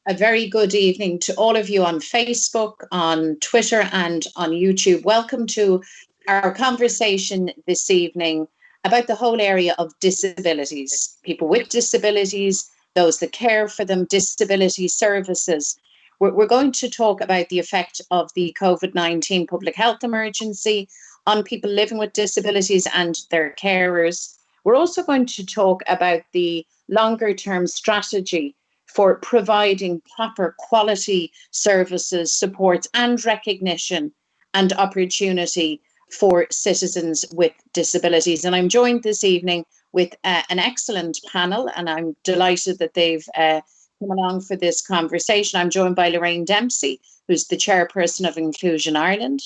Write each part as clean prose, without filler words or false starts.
A very good evening to all of you on Facebook, on Twitter, and on YouTube. Welcome to our conversation this evening about the whole area of disabilities, people with disabilities, those that care for them, disability services. We're going to talk about the effect of the Covid-19 public health emergency on people living with disabilities and their carers. We're also going to talk about the longer term strategy for providing proper quality services, supports and recognition and opportunity for citizens with disabilities. And I'm joined this evening with an excellent panel, and I'm delighted that they've come along for this conversation. I'm joined by Lorraine Dempsey, who's the chairperson of Inclusion Ireland.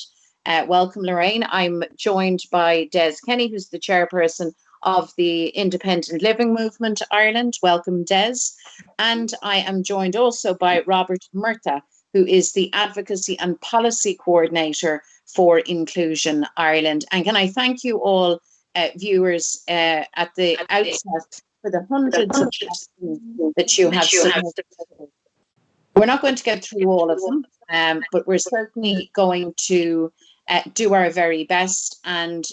Welcome, Lorraine. I'm joined by Des Kenny, who's the chairperson of the Independent Living Movement Ireland. Welcome, Des. And I am joined also by Robert Murtagh, who is the Advocacy and Policy Coordinator for Inclusion Ireland. And can I thank you all, viewers, at the outset for the hundreds of questions that you have submitted. We're not going to get through all of them, but we're certainly going to do our very best. And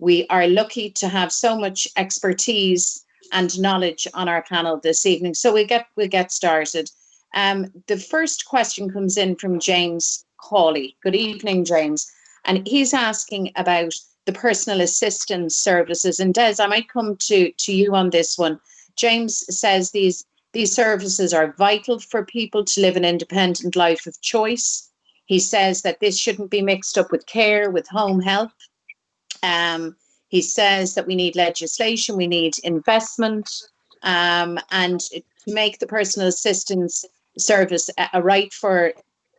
we are lucky to have so much expertise and knowledge on our panel this evening. So we'll get started. The first question comes in from James Cawley. Good evening, James. And he's asking about the personal assistance services. And Des, I might come to you on this one. James says these services are vital for people to live an independent life of choice. He says that this shouldn't be mixed up with care, with home health. He says that we need legislation, we need investment, and to make the personal assistance service a right for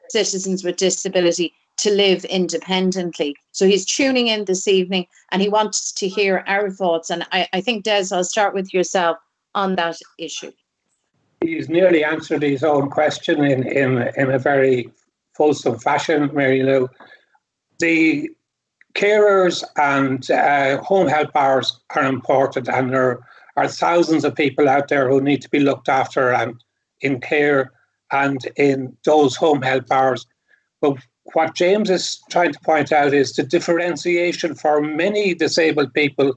citizens with disability to live independently. So he's tuning in this evening and he wants to hear our thoughts. And I think, Des, I'll start with yourself on that issue. He's nearly answered his own question in a very fulsome fashion, Mary Lou. The carers and home health powers are important, and there are thousands of people out there who need to be looked after and in care and in those home health powers. But what James is trying to point out is the differentiation for many disabled people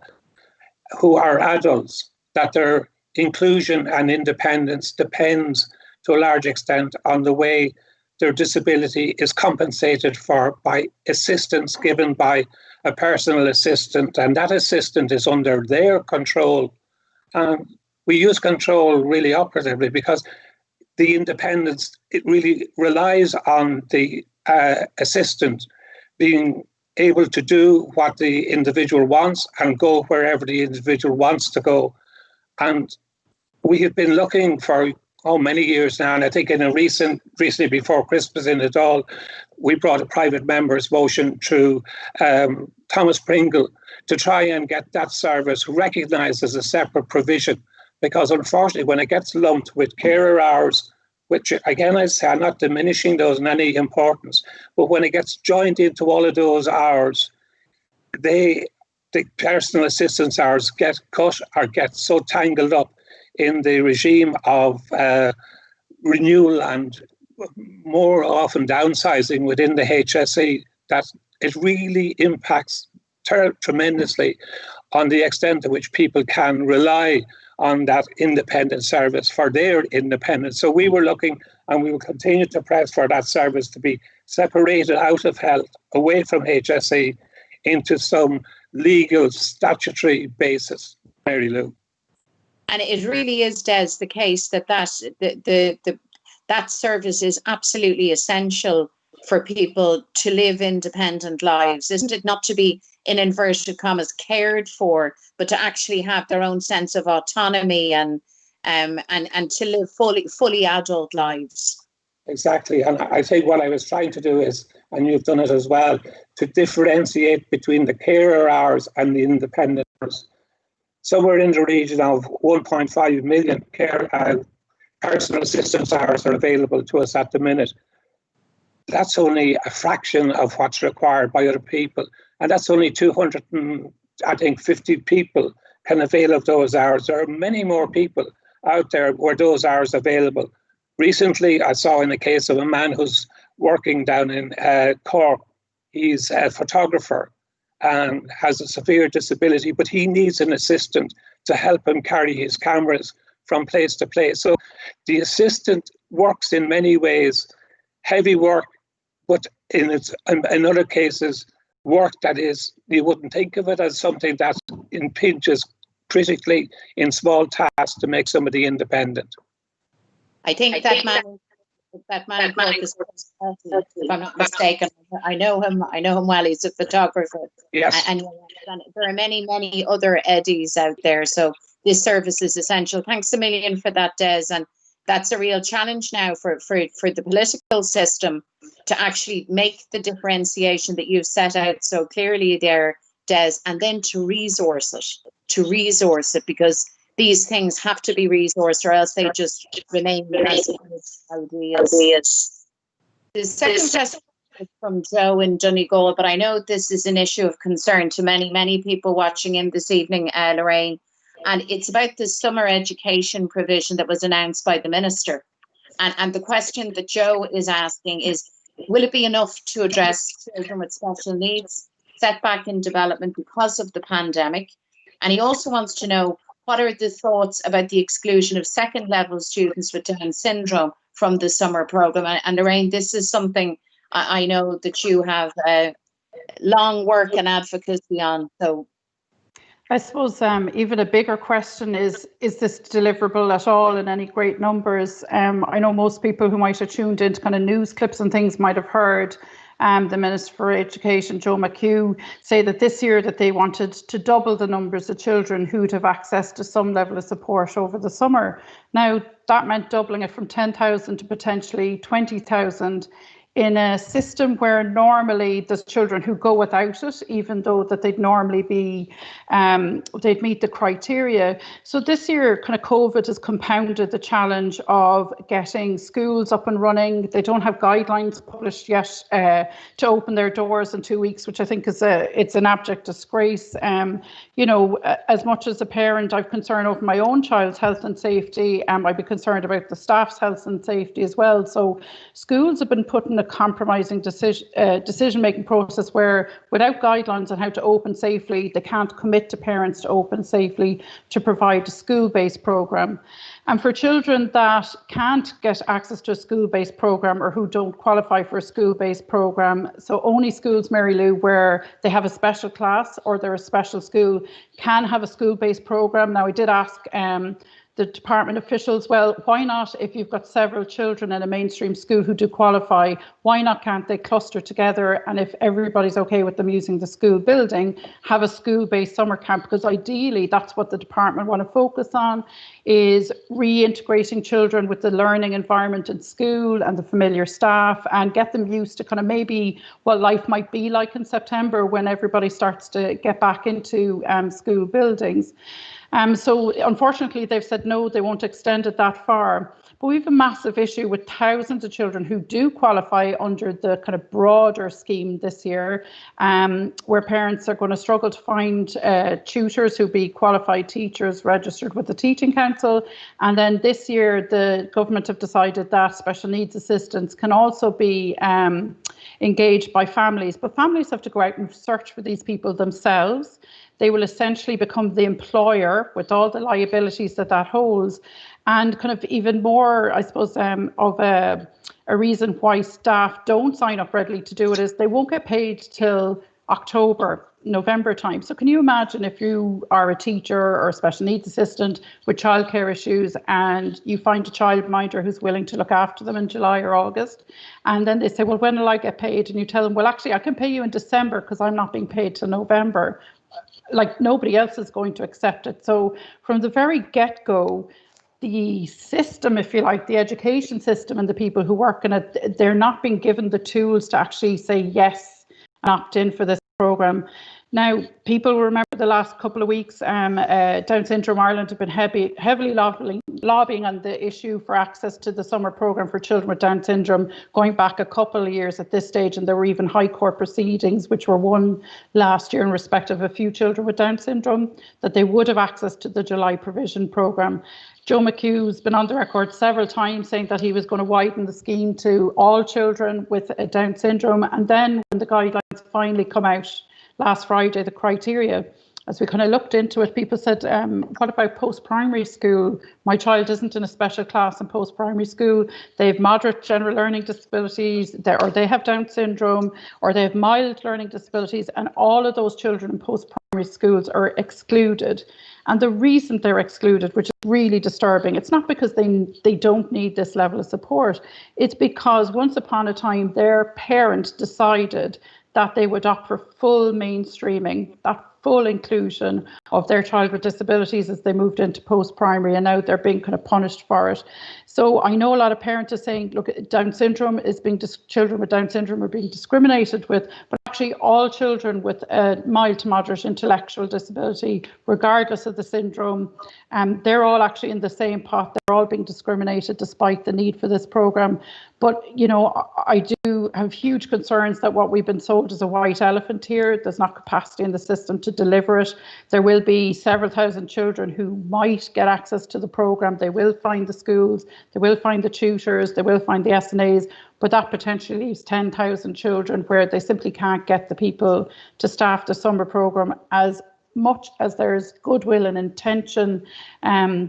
who are adults, that their inclusion and independence depends to a large extent on the way their disability is compensated for by assistance given by a personal assistant, and that assistant is under their control. And we use control really operatively because the independence, it really relies on the assistant being able to do what the individual wants and go wherever the individual wants to go. And we have been looking for many years now, and I think in a recently before Christmas in it all, we brought a private member's motion through Thomas Pringle to try and get that service recognised as a separate provision, because unfortunately when it gets lumped with carer hours, which again I say I'm not diminishing those in any importance, but when it gets joined into all of those hours, the personal assistance hours get cut or get so tangled up in the regime of renewal and more often downsizing within the HSE that it really impacts tremendously on the extent to which people can rely on that independent service for their independence. So we were looking, and we will continue to press for that service to be separated out of health, away from HSE, into some legal statutory basis, Mary Lou. And it really is, Des, the case that that service is absolutely essential for people to live independent lives, isn't it? Not to be, in inverted commas, cared for, but to actually have their own sense of autonomy and to live fully adult lives. Exactly. And I think what I was trying to do is, and you've done it as well, to differentiate between the carer hours and the independent hours. Somewhere in the region of 1.5 million personal assistance hours are available to us at the minute. That's only a fraction of what's required by other people. And that's only 250 people can avail of those hours. There are many more people out there where those hours are available, Recently, I saw in the case of a man who's working down in Cork. He's a photographer and has a severe disability, but he needs an assistant to help him carry his cameras from place to place. So the assistant works in many ways, heavy work, but in other cases, work that is, you wouldn't think of it as something that impinges critically in small tasks to make somebody independent. I think that man in Cork is, if I'm not mistaken, I know him well. He's a photographer. Yes. And there are many other Eddies out there. So this service is essential. Thanks a million for that, Des. And that's a real challenge now for the political system to actually make the differentiation that you've set out so clearly there, Des, and then to resource it, because these things have to be resourced or else they just remain as ideas. The second question is from Joe in Donegal, but I know this is an issue of concern to many people watching in this evening, Lorraine, and it's about the summer education provision that was announced by the Minister. And the question that Joe is asking is, will it be enough to address children with special needs, setback in development because of the pandemic? And he also wants to know, what are the thoughts about the exclusion of second level students with Down syndrome from the summer programme? And Lorraine, this is something I know that you have long work and advocacy on. So I suppose even a bigger question is this deliverable at all in any great numbers? I know most people who might have tuned into kind of news clips and things might have heard the Minister for Education, Joe McHugh, say that this year that they wanted to double the numbers of children who'd have access to some level of support over the summer. Now, that meant doubling it from 10,000 to potentially 20,000 in a system where normally there's children who go without it, even though that they'd normally be, they'd meet the criteria. So this year, kind of COVID has compounded the challenge of getting schools up and running. They don't have guidelines published yet to open their doors in 2 weeks, which I think is it's an abject disgrace. You know, as much as a parent, I've concern over my own child's health and safety. I'd be concerned about the staff's health and safety as well. So schools have been put in a compromising decision-making process where, without guidelines on how to open safely, they can't commit to parents to open safely to provide a school-based programme. And for children that can't get access to a school-based programme or who don't qualify for a school-based programme, so only schools, Mary Lou, where they have a special class or they're a special school, can have a school-based programme. Now, I did ask the department officials, well, why not, if you've got several children in a mainstream school who do qualify, why not can't they cluster together, and if everybody's okay with them using the school building, have a school-based summer camp? Because ideally that's what the department want to focus on, is reintegrating children with the learning environment in school and the familiar staff, and get them used to kind of maybe what life might be like in September when everybody starts to get back into school buildings. So unfortunately, they've said no, they won't extend it that far. But we have a massive issue with thousands of children who do qualify under the kind of broader scheme this year, where parents are going to struggle to find tutors who be qualified teachers registered with the Teaching Council. And then this year, the government have decided that special needs assistants can also be engaged by families. But families have to go out and search for these people themselves. They will essentially become the employer with all the liabilities that holds. And kind of even more, I suppose, of a reason why staff don't sign up readily to do it is they won't get paid till October, November time. So can you imagine if you are a teacher or a special needs assistant with childcare issues and you find a childminder who's willing to look after them in July or August, and then they say, well, when will I get paid? And you tell them, well, actually, I can pay you in December because I'm not being paid till November. Like, nobody else is going to accept it. So from the very get-go, the system, if you like, the education system and the people who work in it, they're not being given the tools to actually say yes and opt in for this programme. Now, people will remember the last couple of weeks, Down Syndrome Ireland have been heavily lobbying on the issue for access to the summer programme for children with Down syndrome, going back a couple of years at this stage, and there were even High Court proceedings which were won last year in respect of a few children with Down syndrome, that they would have access to the July provision programme. Joe McHugh's been on the record several times saying that he was going to widen the scheme to all children with Down syndrome, and then when the guidelines finally come out last Friday, the criteria, as we kind of looked into it, people said, what about post-primary school? My child isn't in a special class in post-primary school. They have moderate general learning disabilities, or they have Down syndrome, or they have mild learning disabilities, and all of those children in post-primary schools are excluded. And the reason they're excluded, which is really disturbing, it's not because they don't need this level of support. It's because once upon a time, their parent decided that they would opt for full mainstreaming, that full inclusion of their child with disabilities as they moved into post-primary, and now they're being kind of punished for it. So I know a lot of parents are saying, look, Down syndrome is children with Down syndrome are being discriminated with, but actually all children with a mild to moderate intellectual disability, regardless of the syndrome, they're all actually in the same pot. They're all being discriminated despite the need for this programme. But, you know, I do have huge concerns that what we've been sold is a white elephant here. There's not capacity in the system to deliver it. There will be several thousand children who might get access to the programme. They will find the schools, they will find the tutors, they will find the SNAs, but that potentially leaves 10,000 children where they simply can't get the people to staff the summer programme. As much as there's goodwill and intention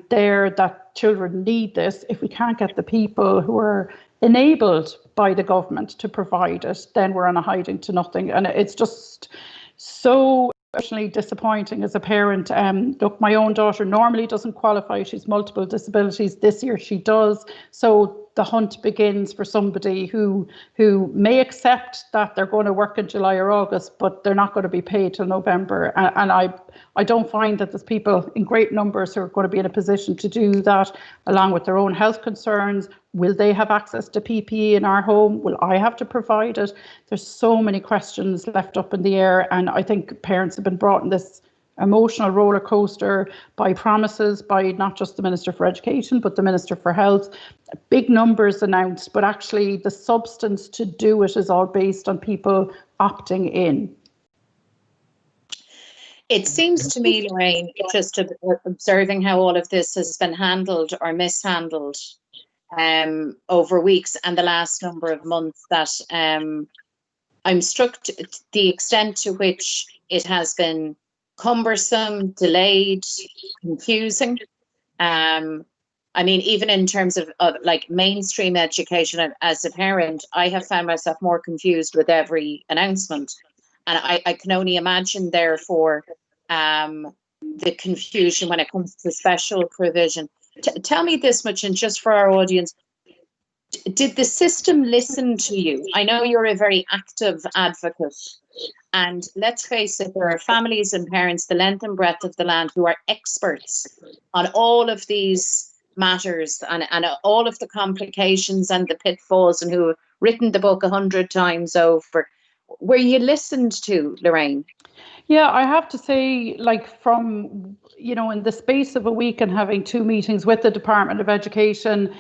there that children need this, if we can't get the people who are enabled by the government to provide it, then we're on a hiding to nothing. And it's just so emotionally disappointing as a parent. Look, my own daughter normally doesn't qualify. She's multiple disabilities. This year she does. So the hunt begins for somebody who may accept that they're going to work in July or August, but they're not going to be paid till November. And I don't find that there's people in great numbers who are going to be in a position to do that, along with their own health concerns. Will they have access to PPE in our home? Will I have to provide it? There's so many questions left up in the air, and I think parents have been brought in this emotional roller coaster by promises by not just the Minister for Education, but the Minister for Health. Big numbers announced, but actually the substance to do it is all based on people opting in. It seems to me, Lorraine, just observing how all of this has been handled or mishandled over weeks and the last number of months, that I'm struck to the extent to which it has been cumbersome, delayed, confusing. I mean, even in terms of like mainstream education, as a parent, I have found myself more confused with every announcement. And I can only imagine, therefore, the confusion when it comes to special provision. Tell me this much, and just for our audience, did the system listen to you? I know you're a very active advocate, and let's face it, there are families and parents the length and breadth of the land who are experts on all of these matters and all of the complications and the pitfalls, and who have written the book 100 times over. Were you listened to, Lorraine? Yeah, I have to say, like, from, you know, in the space of a week and having 2 meetings with the Department of Education,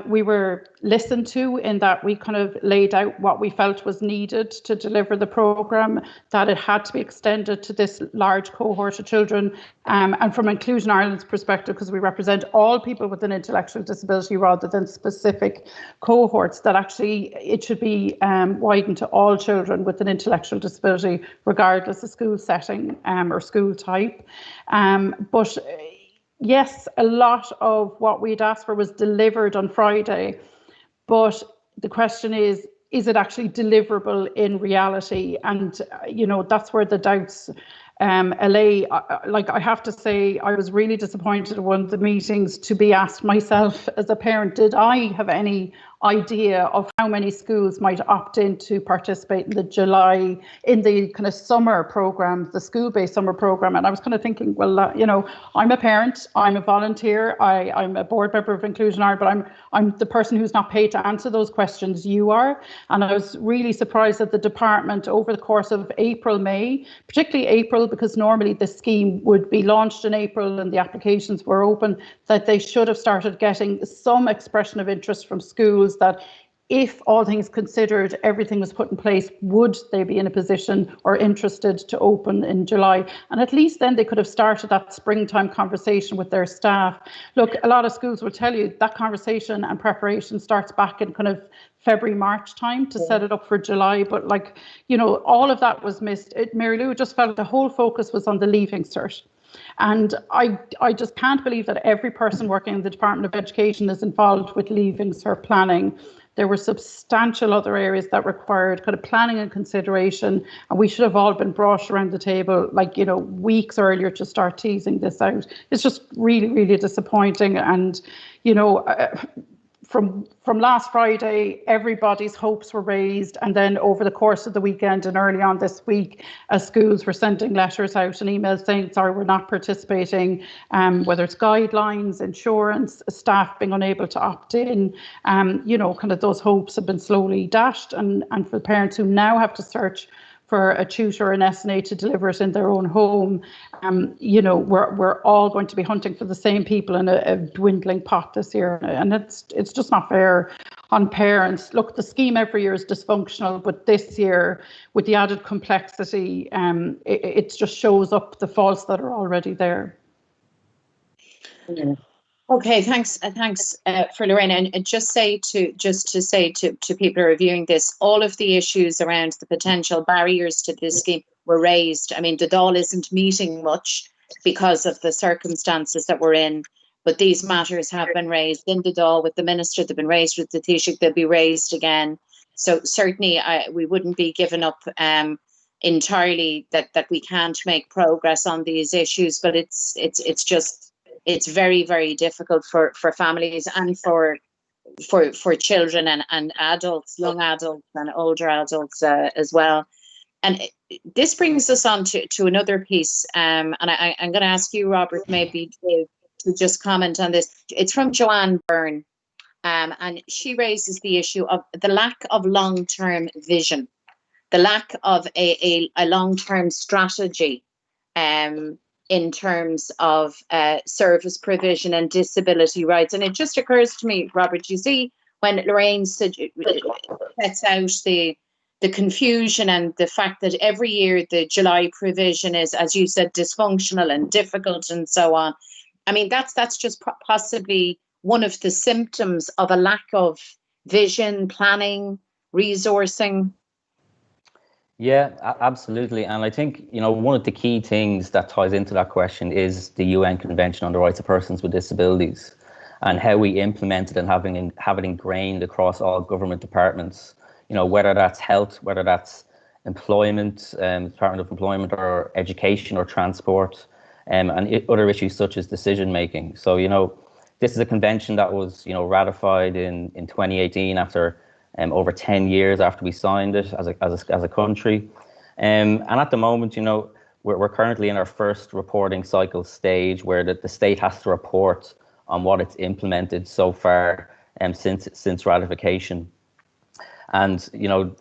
we were listened to in that we kind of laid out what we felt was needed to deliver the programme, that it had to be extended to this large cohort of children. And from Inclusion Ireland's perspective, because we represent all people with an intellectual disability rather than specific cohorts, that actually it should be widened to all children with an intellectual disability, regardless of school setting or school type. But yes, a lot of what we'd asked for was delivered on Friday, but the question is it actually deliverable in reality? And, you know, that's where the doubts LA, like I have to say, I was really disappointed at one of the meetings to be asked myself as a parent, did I have any idea of how many schools might opt in to participate in the kind of summer program, the school-based summer program? And I was kind of thinking, well, you know, I'm a parent, I'm a volunteer, I'm a board member of Inclusion Ireland, but I'm the person who's not paid to answer those questions. You are. And I was really surprised that the department, over the course of April, May, particularly April, because normally the scheme would be launched in April and the applications were open, that they should have started getting some expression of interest from schools that, if all things considered, everything was put in place, would they be in a position or interested to open in July? And at least then they could have started that springtime conversation with their staff. Look, a lot of schools will tell you that conversation and preparation starts back in kind of February, March time to set it up for July. But like, you know, all of that was missed. Mary Lou just felt the whole focus was on the Leaving Cert. And I just can't believe that every person working in the Department of Education is involved with Leaving Cert planning. There were substantial other areas that required kind of planning and consideration, and we should have all been brought around the table, like, you know, weeks earlier to start teasing this out. It's just really, really disappointing. And, you know, from last Friday, everybody's hopes were raised, and then over the course of the weekend and early on this week, schools were sending letters out and emails saying, sorry, we're not participating, whether it's guidelines, insurance, staff being unable to opt in, you know, kind of those hopes have been slowly dashed. And for the parents who now have to search for a tutor or an SNA to deliver it in their own home, you know, we're all going to be hunting for the same people in a dwindling pot this year, and it's just not fair on parents. Look, the scheme every year is dysfunctional, but this year, with the added complexity, it just shows up the faults that are already there. Okay, thanks for Lorraine, and just to say to people who are reviewing this, all of the issues around the potential barriers to this scheme were raised. I mean, the Dáil isn't meeting much because of the circumstances that we're in, but these matters have been raised in the Dáil with the Minister, they've been raised with the Taoiseach, they'll be raised again. So certainly we wouldn't be giving up entirely that we can't make progress on these issues, but it's very, very difficult for families and for children and adults, young adults and older adults as well. And this brings us on to another piece, and I'm going to ask you, Robert, maybe to just comment on this. It's from Joanne Byrne, and she raises the issue of the lack of long-term vision, the lack of a long-term strategy in terms of service provision and disability rights. And it just occurs to me, Robert, you see, when Lorraine sets out the confusion and the fact that every year the July provision is, as you said, dysfunctional and difficult and so on. I mean, that's just possibly one of the symptoms of a lack of vision, planning, resourcing. Yeah, absolutely. And I think, you know, one of the key things that ties into that question is the UN Convention on the Rights of Persons with Disabilities, and how we implement it and have it ingrained across all government departments, you know, whether that's health, whether that's employment, Department of Employment, or education or transport, and other issues such as decision making. So, you know, this is a convention that was, you know, ratified in 2018 after over 10 years after we signed it as a country. And at the moment, you know, we're currently in our first reporting cycle stage where the state has to report on what it's implemented so far since ratification. And, you know,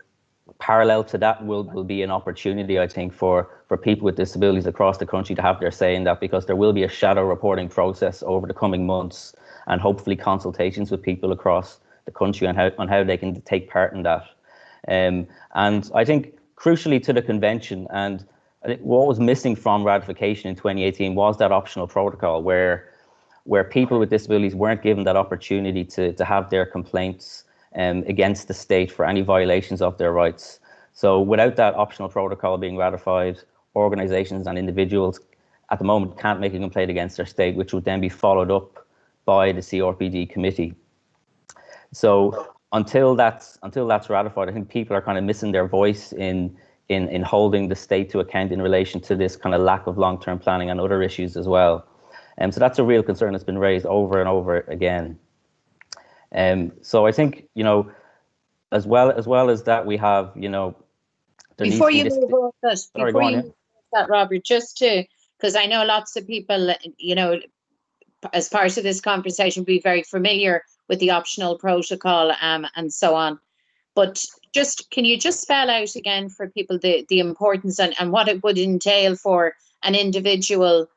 parallel to that will be an opportunity, I think, for people with disabilities across the country to have their say in that, because there will be a shadow reporting process over the coming months, and hopefully consultations with people across the country on how they can take part in that. And I think crucially to the convention, and I think what was missing from ratification in 2018 was that optional protocol where people with disabilities weren't given that opportunity to have their complaints against the state for any violations of their rights. So without that optional protocol being ratified, organisations and individuals at the moment can't make a complaint against their state, which would then be followed up by the CRPD committee. So until that's ratified, I think people are kind of missing their voice in in holding the state to account in relation to this kind of lack of long-term planning and other issues as well. So that's a real concern that's been raised over and over again. So I think, you know, as well as that, we have, you know, before you move on that, Robert, just to, because I know lots of people, you know, as part of this conversation, be very familiar with the optional protocol and so on. But just, can you just spell out again for people the importance and what it would entail for an individual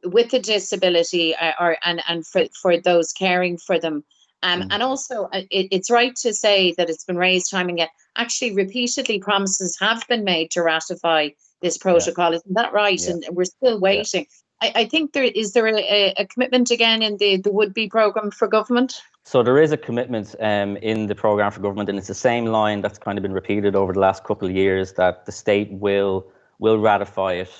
with a disability and for those caring for them? And also, it's right to say that it's been raised time and again. Actually, repeatedly, promises have been made to ratify this protocol. Isn't that right? Yeah. And we're still waiting. Yeah. I think there is a commitment again in the would-be programme for government? So there is a commitment in the programme for government, and it's the same line that's kind of been repeated over the last couple of years, that the state will ratify it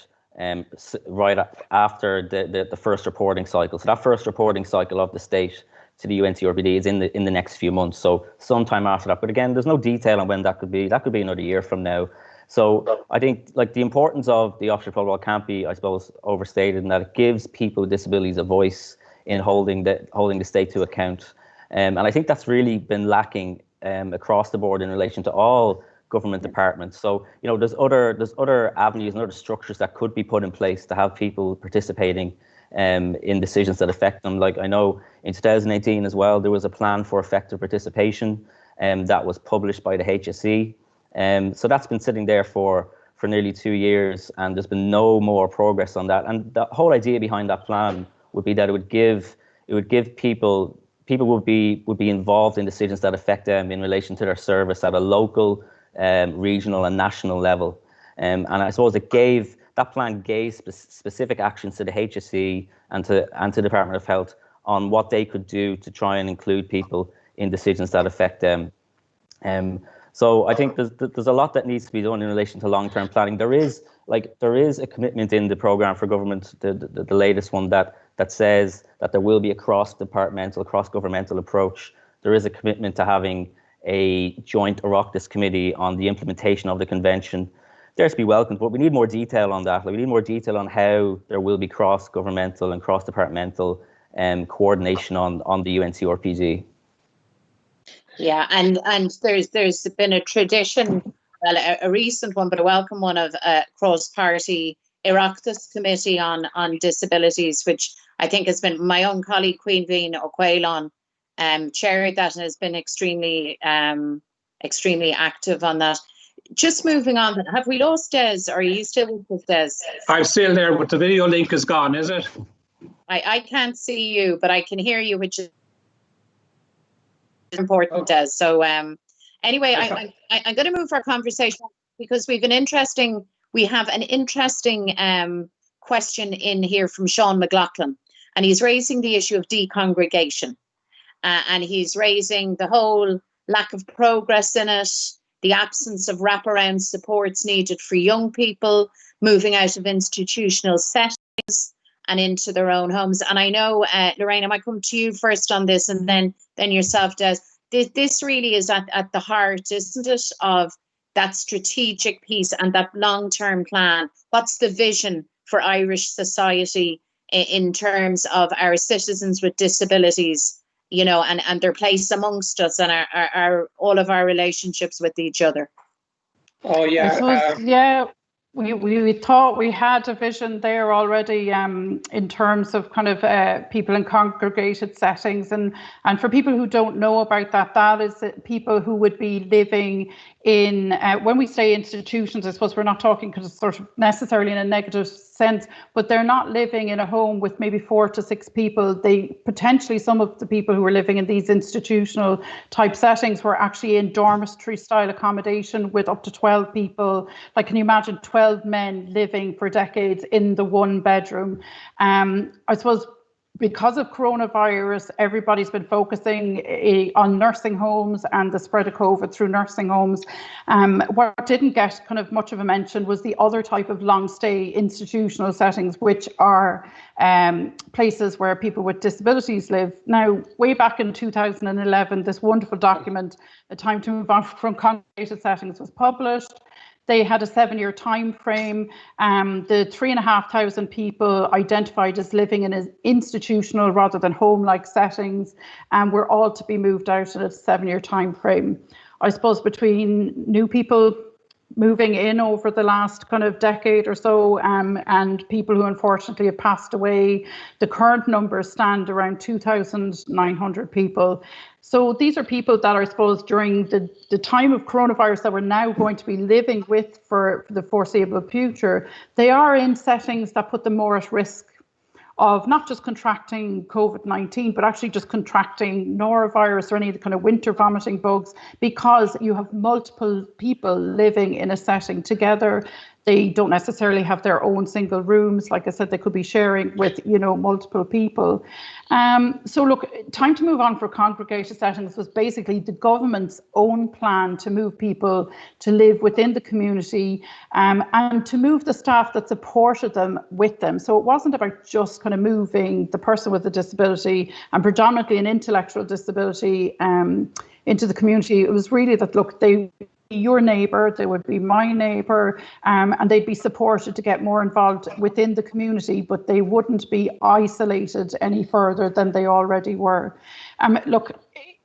right after the first reporting cycle. So that first reporting cycle of the state to the UNCRPD is in the next few months, so sometime after that. But again, there's no detail on when that could be. That could be another year from now. So I think, like, the importance of the optional protocol can't be, I suppose, overstated, in that it gives people with disabilities a voice in holding the state to account. And I think that's really been lacking across the board in relation to all government departments. So, you know, there's other avenues and other structures that could be put in place to have people participating in decisions that affect them. Like, I know in 2018 as well, there was a plan for effective participation that was published by the HSE. So that's been sitting there for nearly 2 years, and there's been no more progress on that. And the whole idea behind that plan would be that it would give people would be involved in decisions that affect them in relation to their service at a local, regional and national level. And I suppose that plan gave specific actions to the HSE and to the Department of Health on what they could do to try and include people in decisions that affect them. So I think there's a lot that needs to be done in relation to long-term planning. There is a commitment in the programme for government, the latest one, that says that there will be a cross-departmental, cross-governmental approach. There is a commitment to having a joint Oireachtas committee on the implementation of the convention. There's to be welcomed, but we need more detail on that. Like, we need more detail on how there will be cross-governmental and cross-departmental coordination on the UNCRPD. Yeah, and there's been a tradition, well, a recent one, but a welcome one, of a cross-party Oireachtas committee on disabilities, which I think has been my own colleague Queen O'Quailon chaired that and has been extremely active on that. Just moving on, have we lost Des, or are you still with us, Des? I'm still there, but the video link is gone, is it? I can't see you, but I can hear you, which is important, Des. So anyway, I'm going to move our conversation because we have an interesting question in here from Sean McLaughlin, and he's raising the issue of decongregation, and he's raising the whole lack of progress in it, the absence of wraparound supports needed for young people moving out of institutional settings and into their own homes. And I know, Lorraine, I might come to you first on this, and then yourself, Des. This really is at the heart, isn't it, of that strategic piece and that long-term plan. What's the vision for Irish society in terms of our citizens with disabilities, you know, and their place amongst us and our all of our relationships with each other? Oh, yeah. We thought we had a vision there already in terms of kind of people in congregated settings, and for people who don't know about that is people who would be living in, when we say institutions, I suppose we're not talking sort of necessarily in a negative sense, but they're not living in a home with maybe 4 to 6 people. They potentially, some of the people who were living in these institutional type settings were actually in dormitory style accommodation with up to 12 people. Like, can you imagine 12 men living for decades in the one bedroom? I suppose because of coronavirus, everybody's been focusing on nursing homes and the spread of COVID through nursing homes. What didn't get kind of much of a mention was the other type of long stay institutional settings, which are places where people with disabilities live. Now, way back in 2011, this wonderful document, A Time to Move On from Congregated Settings, was published. They had a 7-year time frame. The 3,500 people identified as living in institutional rather than home-like settings, were all to be moved out in a 7-year time frame. I suppose between new people moving in over the last kind of decade or so, and people who unfortunately have passed away, the current numbers stand around 2,900 people. So these are people that are, I suppose, during the time of coronavirus that we're now going to be living with for the foreseeable future, they are in settings that put them more at risk of not just contracting COVID-19, but actually just contracting norovirus or any of the kind of winter vomiting bugs, because you have multiple people living in a setting together. They don't necessarily have their own single rooms. Like I said, they could be sharing with, multiple people. So look, time to move on for congregated settings was basically the government's own plan to move people to live within the community, and to move the staff that supported them with them. So it wasn't about just kind of moving the person with a disability, and predominantly an intellectual disability, into the community. It was really that, look, they your neighbour, they would be my neighbour, and they'd be supported to get more involved within the community, but they wouldn't be isolated any further than they already were. Look,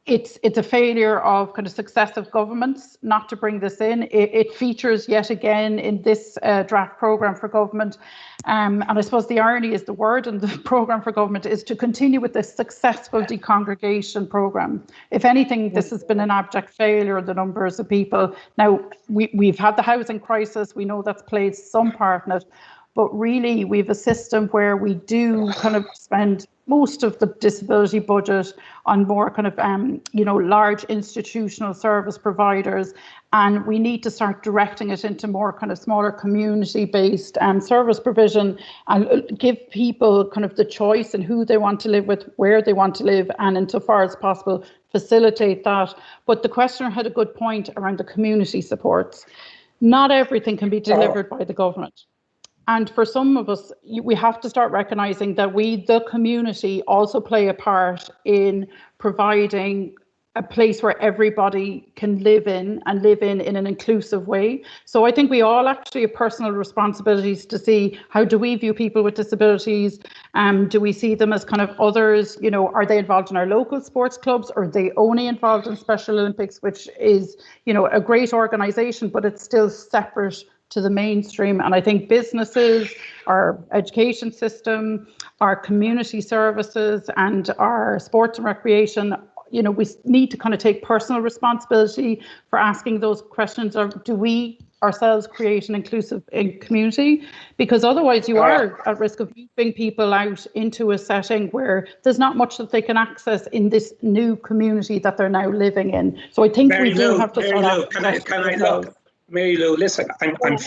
it's a failure of kind of successive governments not to bring this in. It features yet again in this draft programme for government. And I suppose the irony is the word in the programme for government is to continue with this successful decongregation programme. If anything, this has been an abject failure, the numbers of people. Now, we've had the housing crisis. We know that's played some part in it. But really, we have a system where we do kind of spend most of the disability budget on more kind of, large institutional service providers. And we need to start directing it into more kind of smaller community-based service provision, and give people kind of the choice in who they want to live with, where they want to live, and insofar as possible, facilitate that. But the questioner had a good point around the community supports. Not everything can be delivered by the government. And for some of us, we have to start recognising that we, the community, also play a part in providing a place where everybody can live in an inclusive way. So I think we all actually have personal responsibilities to see, how do we view people with disabilities? Do we see them as kind of others? Are they involved in our local sports clubs, or are they only involved in Special Olympics, which is, a great organisation, but it's still separate to the mainstream? And I think businesses, our education system, our community services, and our sports and recreation, we need to kind of take personal responsibility for asking those questions. Or do we ourselves create an inclusive community? Because otherwise you are at risk of moving people out into a setting where there's not much that they can access in this new community that they're now living in. So I think we do have to start. Can I look? Mary Lou, listen, I'm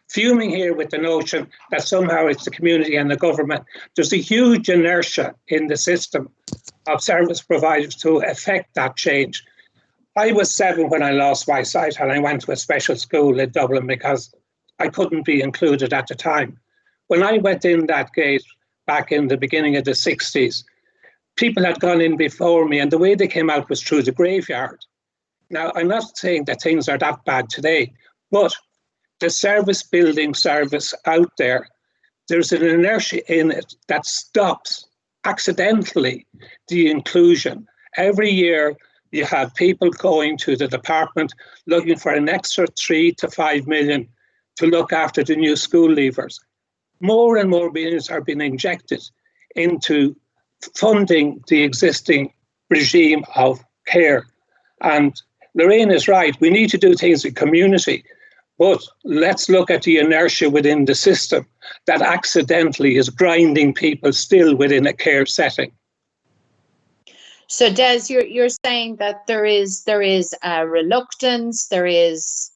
fuming here with the notion that somehow it's the community and the government. There's a huge inertia in the system of service providers to affect that change. I was 7 when I lost my sight, and I went to a special school in Dublin because I couldn't be included at the time. When I went in that gate back in the beginning of the 60s, people had gone in before me, and the way they came out was through the graveyard. Now, I'm not saying that things are that bad today, but the service building service out there, there's an inertia in it that stops accidentally the inclusion. Every year, you have people going to the department looking for an extra 3 to 5 million to look after the new school leavers. More and more millions are being injected into funding the existing regime of care. And Lorraine is right, we need to do things in community, but let's look at the inertia within the system that accidentally is grinding people still within a care setting. So Des, you're saying that there is a reluctance, there is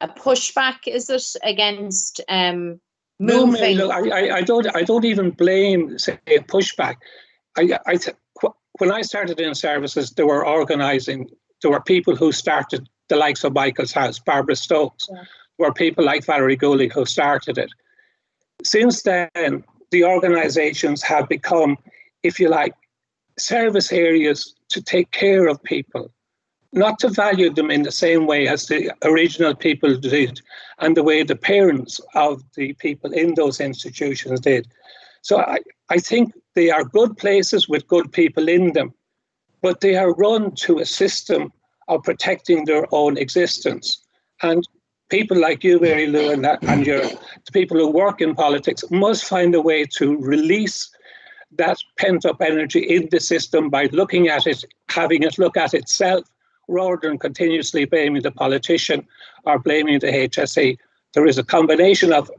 a pushback, is it, against moving? No, Mary, look, I don't even blame, say, a pushback. When I started in services, they were organising. There were people who started the likes of Michael's House, Barbara Stokes. Yeah. There were people like Valerie Goulding who started it. Since then, the organisations have become, if you like, service areas to take care of people not to value them in the same way as the original people did and the way the parents of the people in those institutions did. So I think they are good places with good people in them, but they are run to a system of protecting their own existence. And people like you, Mary Lou, and the people who work in politics must find a way to release that pent-up energy in the system by looking at it, having it look at itself, rather than continuously blaming the politician or blaming the HSE. There is a combination of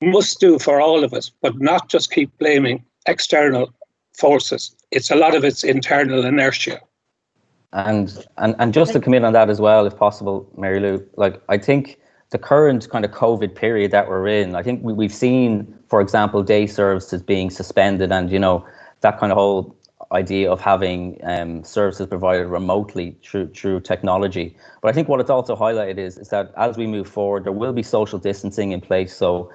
must do for all of us, but not just keep blaming external forces. It's a lot of it's internal inertia. And just to come in on that as well, if possible, Mary Lou, like I think the current kind of COVID period that we're in, I think we've seen, for example, day services being suspended, and that kind of whole idea of having services provided remotely through technology. But I think what it's also highlighted is that as we move forward, there will be social distancing in place. So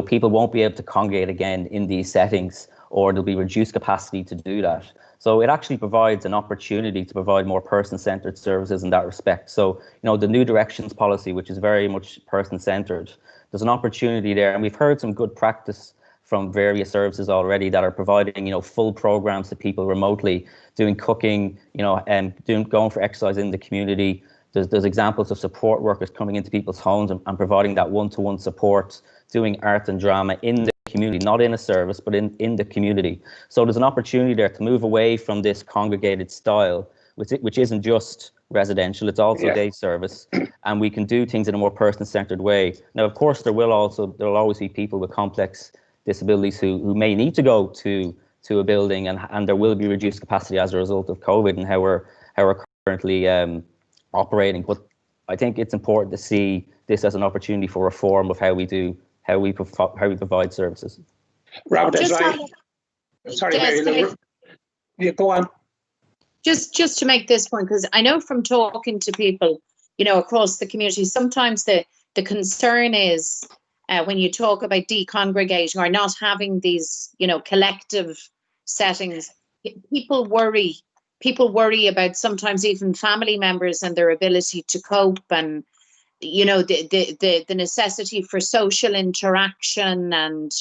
people won't be able to congregate again in these settings, or there'll be reduced capacity to do that. So it actually provides an opportunity to provide more person-centered services in that respect. So, the new directions policy, which is very much person-centered, there's an opportunity there. And we've heard some good practice from various services already that are providing, full programs to people remotely, doing cooking, and going for exercise in the community. There's examples of support workers coming into people's homes and providing that one-to-one support, doing art and drama in the community, not in a service, but in the community. So there's an opportunity there to move away from this congregated style, which isn't just residential, it's also day service, and we can do things in a more person-centered way. Now, of course, there'll always be people with complex disabilities who may need to go to a building, and there will be reduced capacity as a result of COVID and how we're currently operating. But I think it's important to see this as an opportunity for reform of how we provide services. Robert is right. Sorry, Mary. Yeah, go on. Just to make this point, because I know from talking to people, across the community, sometimes the concern is when you talk about decongregating or not having these, collective settings, people worry about sometimes even family members and their ability to cope, and the necessity for social interaction and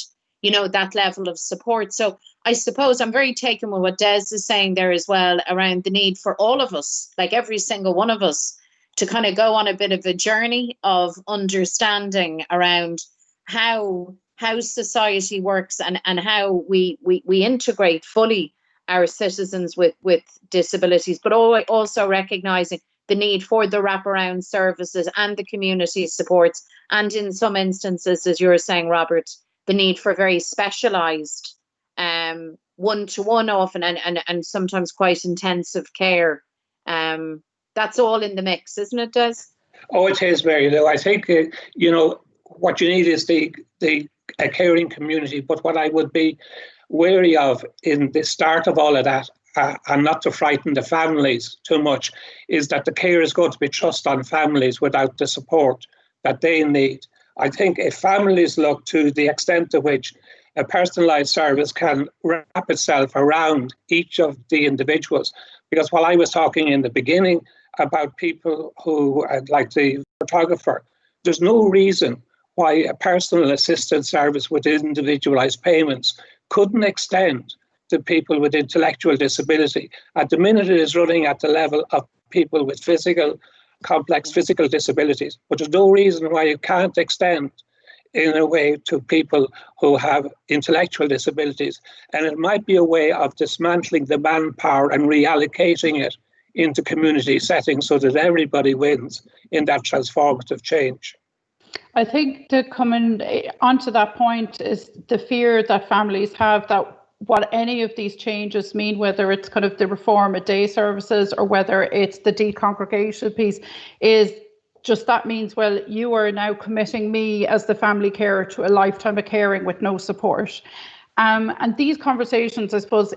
that level of support. So I suppose I'm very taken with what Des is saying there as well, around the need for all of us, like every single one of us, to kind of go on a bit of a journey of understanding around how society works and how we integrate fully our citizens with disabilities, but also recognizing the need for the wraparound services and the community supports, and in some instances, as you're saying, Robert, the need for very specialised one-to-one often and sometimes quite intensive care. That's all in the mix, isn't it, Des? Oh, it is, Mary Lou. I think, what you need is the caring community. But what I would be wary of in the start of all of that, and not to frighten the families too much, is that the care is going to be thrust on families without the support that they need. I think if families look to the extent to which a personalised service can wrap itself around each of the individuals, because while I was talking in the beginning about people who, like the photographer, there's no reason why a personal assistance service with individualised payments couldn't extend to people with intellectual disability. At the minute, it is running at the level of people with complex physical disabilities, but there's no reason why it can't extend in a way to people who have intellectual disabilities. And it might be a way of dismantling the manpower and reallocating it into community settings so that everybody wins in that transformative change. I think to come onto that point is the fear that families have that what any of these changes mean, whether it's kind of the reform of day services or whether it's the decongregation piece, is just that means, well, you are now committing me as the family carer to a lifetime of caring with no support. And these conversations, I suppose,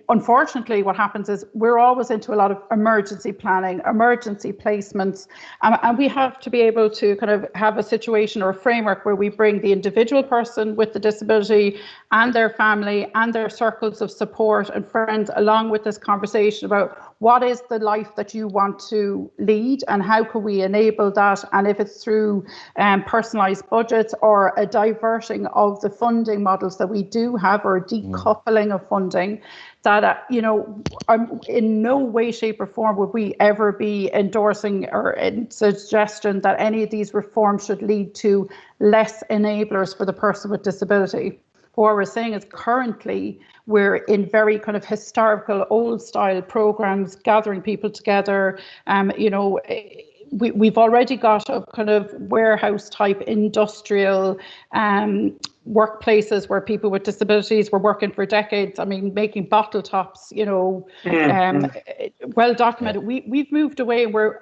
unfortunately, what happens is we're always into a lot of emergency planning, emergency placements, and we have to be able to kind of have a situation or a framework where we bring the individual person with the disability and their family and their circles of support and friends along with this conversation about what is the life that you want to lead, and how can we enable that? And if it's through personalised budgets or a diverting of the funding models that we do have, or a decoupling of funding, that, in no way, shape or form would we ever be endorsing or in suggestion that any of these reforms should lead to less enablers for the person with disability. What we're saying is currently we're in very kind of historical, old style programs, gathering people together. We've already got a kind of warehouse type industrial workplaces where people with disabilities were working for decades. I mean, making bottle tops, well documented. We've moved away where,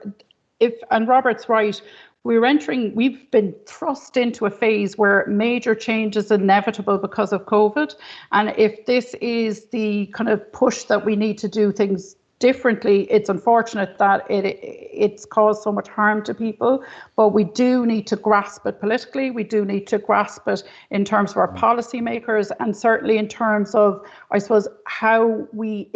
and Robert's right, we've been thrust into a phase where major change is inevitable because of COVID. And if this is the kind of push that we need to do things differently, it's unfortunate that it's caused so much harm to people, but we do need to grasp it politically. We do need to grasp it in terms of our policymakers, and certainly in terms of, I suppose, how we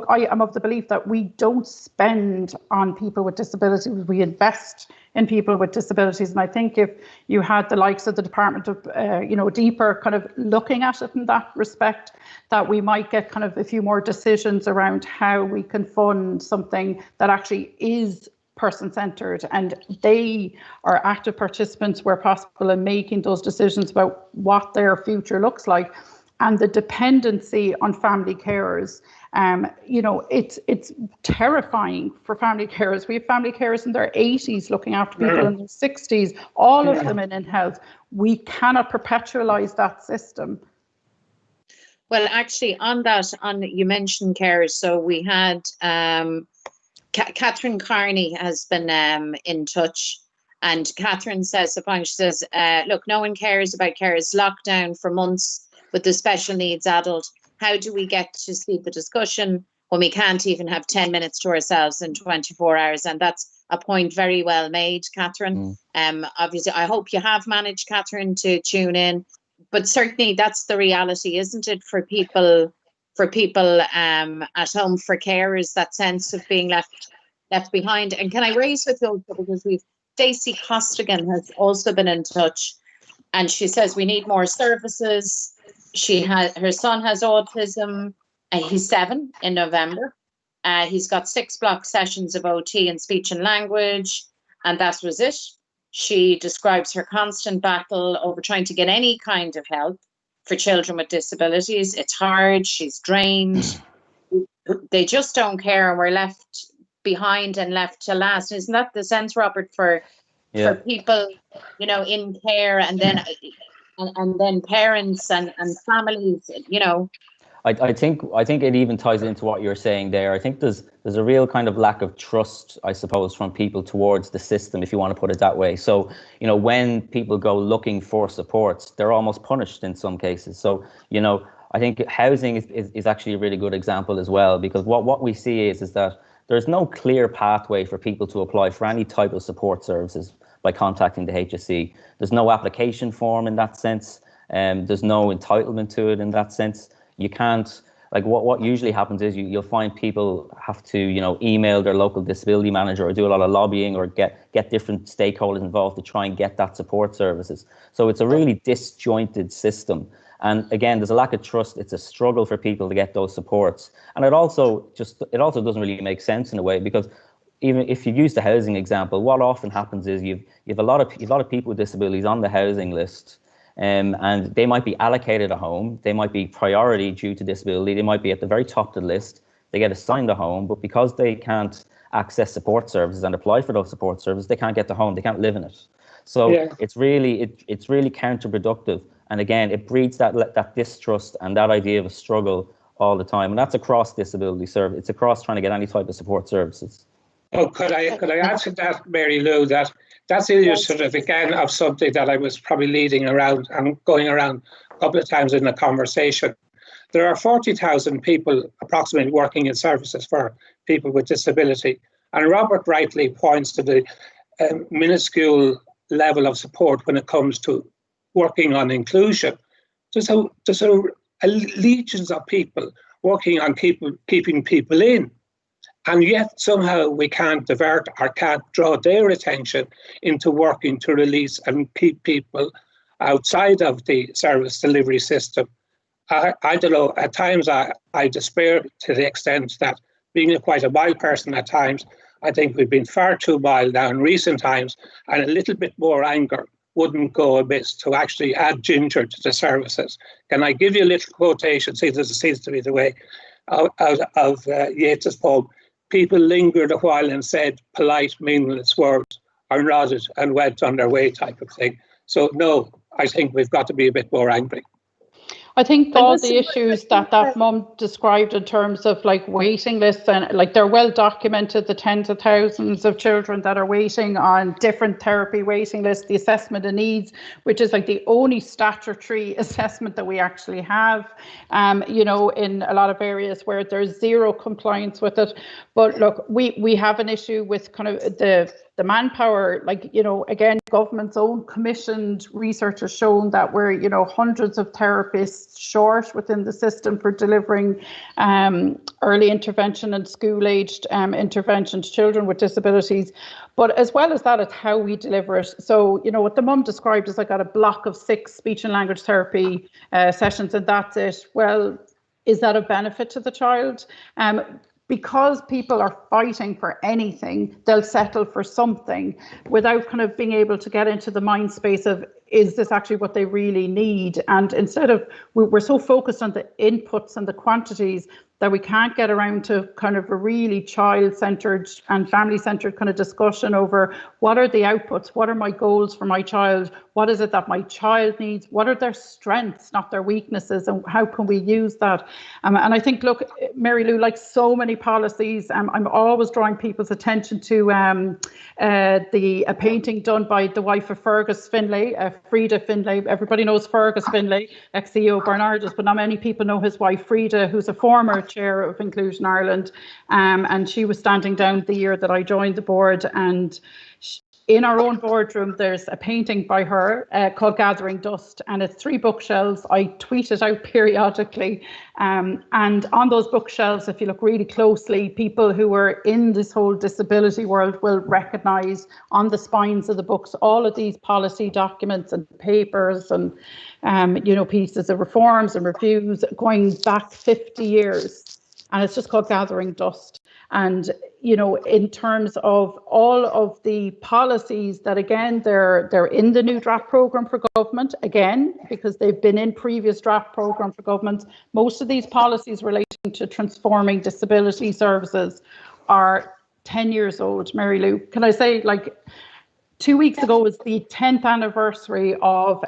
I am of the belief that we don't spend on people with disabilities, we invest in people with disabilities. And I think if you had the likes of the Department of, deeper kind of looking at it in that respect, that we might get kind of a few more decisions around how we can fund something that actually is person-centred, and they are active participants where possible in making those decisions about what their future looks like. And the dependency on family carers, it's terrifying for family carers. We have family carers in their 80s looking after people in their 60s, all of them in health. We cannot perpetualise that system. Well, actually, you mentioned carers. So we had Catherine Carney has been in touch, and Catherine says, look, no one cares about carers. Lockdown for months with the special needs adult. How do we get to see the discussion when we can't even have 10 minutes to ourselves in 24 hours? And that's a point very well made, Catherine. Obviously, I hope you have managed, Catherine, to tune in. But certainly that's the reality, isn't it, for people at home, for carers, that sense of being left behind. And can I raise with you, because Stacey Costigan has also been in touch, and she says we need more services. Her son has autism. He's 7 in November. He's got 6 block sessions of OT and speech and language, and that was it. She describes her constant battle over trying to get any kind of help for children with disabilities. It's hard. She's drained. They just don't care, and we're left behind and left to last. Isn't that the sense, Robert, for people, in care, and then parents and families, I think it even ties into what you're saying there. I think there's a real kind of lack of trust, I suppose, from people towards the system, if you want to put it that way. So, when people go looking for supports, they're almost punished in some cases. So, I think housing is actually a really good example as well, because what we see is that there's no clear pathway for people to apply for any type of support services by contacting the HSE. There's no application form in that sense. There's no entitlement to it in that sense. You can't, like, what usually happens is you'll find people have to, email their local disability manager or do a lot of lobbying or get different stakeholders involved to try and get that support services. So it's a really disjointed system. And again, there's a lack of trust. It's a struggle for people to get those supports. And it also doesn't really make sense in a way, because even if you use the housing example, what often happens is you've a lot of people with disabilities on the housing list. And they might be allocated a home, they might be priority due to disability, they might be at the very top of the list, they get assigned a home, but because they can't access support services and apply for those support services, they can't get the home, they can't live in it. So it's really counterproductive. And again, it breeds that distrust and that idea of a struggle all the time. And that's across disability service, it's across trying to get any type of support services. Oh, could I add to that, Mary Lou, that's illustrative again of something that I was probably leading around and going around a couple of times in the conversation. There are 40,000 people approximately working in services for people with disability. And Robert rightly points to the minuscule level of support when it comes to working on inclusion. There's legions of people working on keeping people in. And yet somehow we can't divert or can't draw their attention into working to release and keep people outside of the service delivery system. I don't know, at times I despair to the extent that, being quite a mild person at times, I think we've been far too mild now in recent times, and a little bit more anger wouldn't go amiss to actually add ginger to the services. Can I give you a little quotation? See, this seems to be the way out of Yeats's poem. People lingered a while and said polite, meaningless words, or nodded and went on their way, type of thing. So no, I think we've got to be a bit more angry. I think all the issues that mum described in terms of like waiting lists, and like they're well documented, the tens of thousands of children that are waiting on different therapy waiting lists, the assessment of needs, which is like the only statutory assessment that we actually have, you know, in a lot of areas where there's zero compliance with it. But look, we have an issue with kind of the manpower, like, you know, again, government's own commissioned research has shown that we're, you know, hundreds of therapists short within the system for delivering early intervention and school-aged intervention to children with disabilities. But as well as that, it's how we deliver it. So, you know, what the mum described is I got a block of 6 speech and language therapy sessions and that's it. Well, is that a benefit to the child? Because people are fighting for anything, they'll settle for something without kind of being able to get into the mind space of, is this actually what they really need? And instead of, we're so focused on the inputs and the quantities that we can't get around to kind of a really child-centered and family-centered kind of discussion over what are the outputs, what are my goals for my child, what is it that my child needs, what are their strengths, not their weaknesses, and how can we use that? And I think, look, Mary Lou, like so many policies, I'm always drawing people's attention to a painting done by the wife of Fergus Finlay, Frida Finlay. Everybody knows Fergus Finlay, ex-CEO Bernardus, but not many people know his wife Frida, who's a former chair of Inclusion Ireland, and she was standing down the year that I joined the board, and in our own boardroom there's a painting by her called Gathering Dust, and it's 3 bookshelves. I tweet it out periodically, and on those bookshelves, if you look really closely, people who are in this whole disability world will recognise on the spines of the books all of these policy documents and papers and you know, pieces of reforms and reviews going back 50 years, and it's just called Gathering Dust. And, you know, in terms of all of the policies that, again, they're in the new draft programme for government, again, because they've been in previous draft programme for government, most of these policies relating to transforming disability services are 10 years old, Mary Lou. Can I say, like, 2 weeks ago was the 10th anniversary of,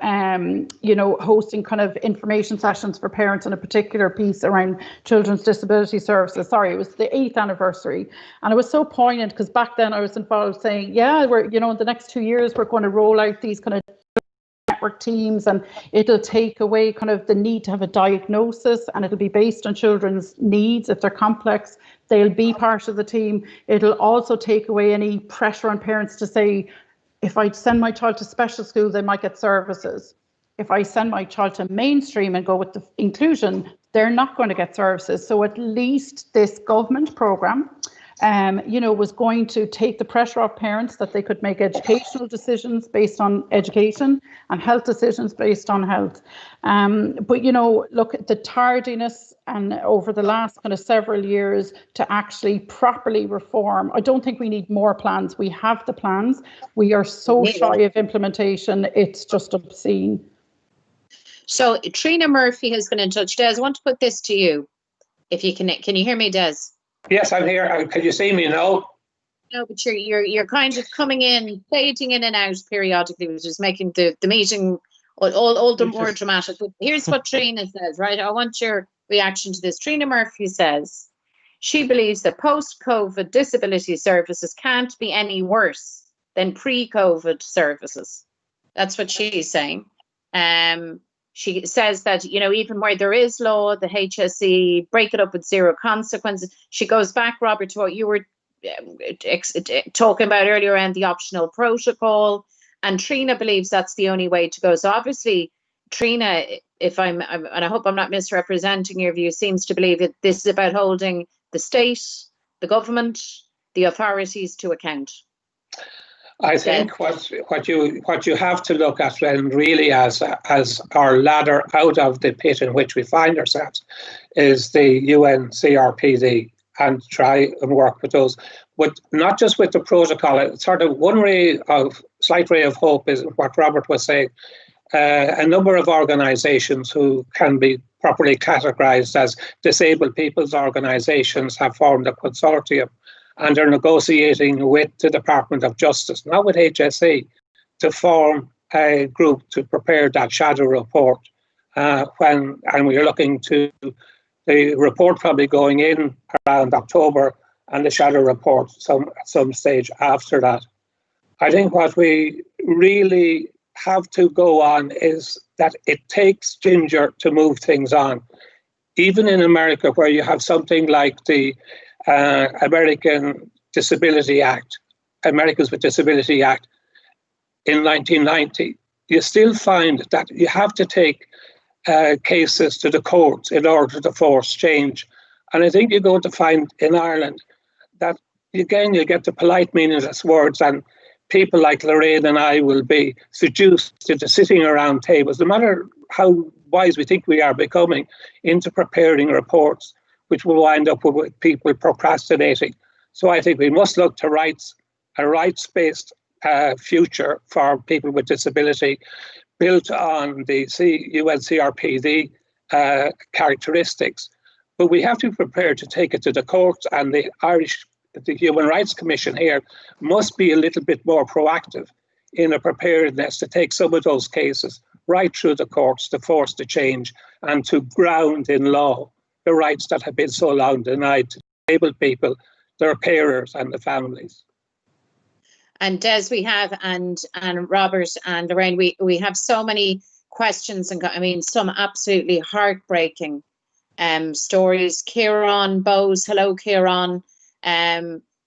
you know, hosting kind of information sessions for parents on a particular piece around children's disability services. Sorry, it was the 8th anniversary. And it was so poignant because back then I was involved saying, yeah, we're, you know, in the next 2 years, we're going to roll out these kind of network teams, and it'll take away kind of the need to have a diagnosis, and it'll be based on children's needs. If they're complex, they'll be part of the team. It'll also take away any pressure on parents to say, if I send my child to special school, they might get services. If I send my child to mainstream and go with the inclusion, they're not going to get services. So at least this government programme, you know, was going to take the pressure off parents that they could make educational decisions based on education and health decisions based on health. But, you know, look, the tardiness and over the last kind of several years to actually properly reform, I don't think we need more plans. We have the plans. We are so shy of implementation. It's just obscene. So Trina Murphy has been in touch. Des, I want to put this to you. If you can you hear me, Des? Yes, I'm here. Can you see me now? No, but you're kind of coming in, fading in and out periodically, which is making the meeting all the more dramatic. But here's what Trina says, right? I want your reaction to this. Trina Murphy says she believes that post-COVID disability services can't be any worse than pre-COVID services. That's what she's saying. She says that, you know, even where there is law, the HSE break it up with zero consequences. She goes back, Robert, to what you were talking about earlier around the optional protocol. And Trina believes that's the only way to go. So obviously, Trina and I hope I'm not misrepresenting your view, seems to believe that this is about holding the state, the government, the authorities to account. I think what you have to look at then really as our ladder out of the pit in which we find ourselves is the UNCRPD, and try and work with those, but not just with the protocol. It's sort of slight ray of hope is what Robert was saying. A number of organisations who can be properly categorised as disabled people's organisations have formed a consortium and are negotiating with the Department of Justice, not with HSE, to form a group to prepare that shadow report. And we're looking to the report probably going in around October, and the shadow report at some stage after that. I think what we really have to go on is that it takes ginger to move things on. Even in America, where you have something like the American Disability Act, Americans with Disability Act in 1990, you still find that you have to take cases to the courts in order to force change. And I think you're going to find in Ireland that, again, you get the polite meaningless words, and people like Lorraine and I will be seduced into sitting around tables, no matter how wise we think we are becoming, into preparing reports, which will wind up with people procrastinating. So I think we must look to a rights-based future for people with disability, built on the UNCRPD characteristics. But we have to be prepared to take it to the courts, and the Human Rights Commission here must be a little bit more proactive in a preparedness to take some of those cases right through the courts to force the change and to ground in law the rights that have been so long denied to disabled people, their carers and the families. And Des, we have, and Robert and Lorraine, we have so many questions, and I mean, some absolutely heartbreaking stories. Kieran Bowes, hello Kieran.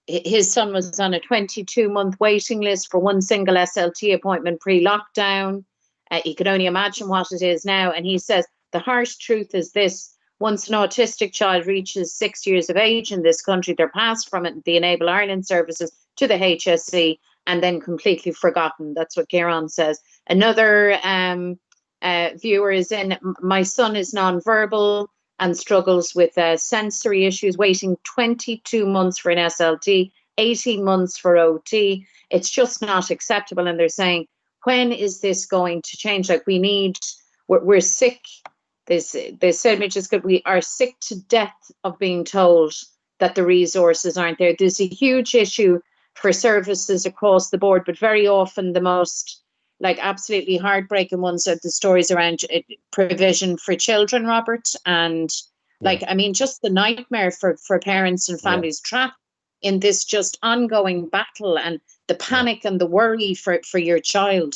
His son was on a 22-month waiting list for one single SLT appointment pre-lockdown. He could only imagine what it is now. And he says, the harsh truth is this: once an autistic child reaches 6 years of age in this country, they're passed from the Enable Ireland services to the HSE and then completely forgotten. That's what Kieran says. Another viewer is in, my son is non-verbal and struggles with sensory issues, waiting 22 months for an SLT, 18 months for OT. It's just not acceptable. And they're saying, when is this going to change? Like, we're sick. They said, which is good. We are sick to death of being told that the resources aren't there. There's a huge issue for services across the board, but very often the most absolutely heartbreaking ones are the stories around provision for children, Robert. And I mean, just the nightmare for parents and families trapped in this just ongoing battle, and the panic and the worry for your child.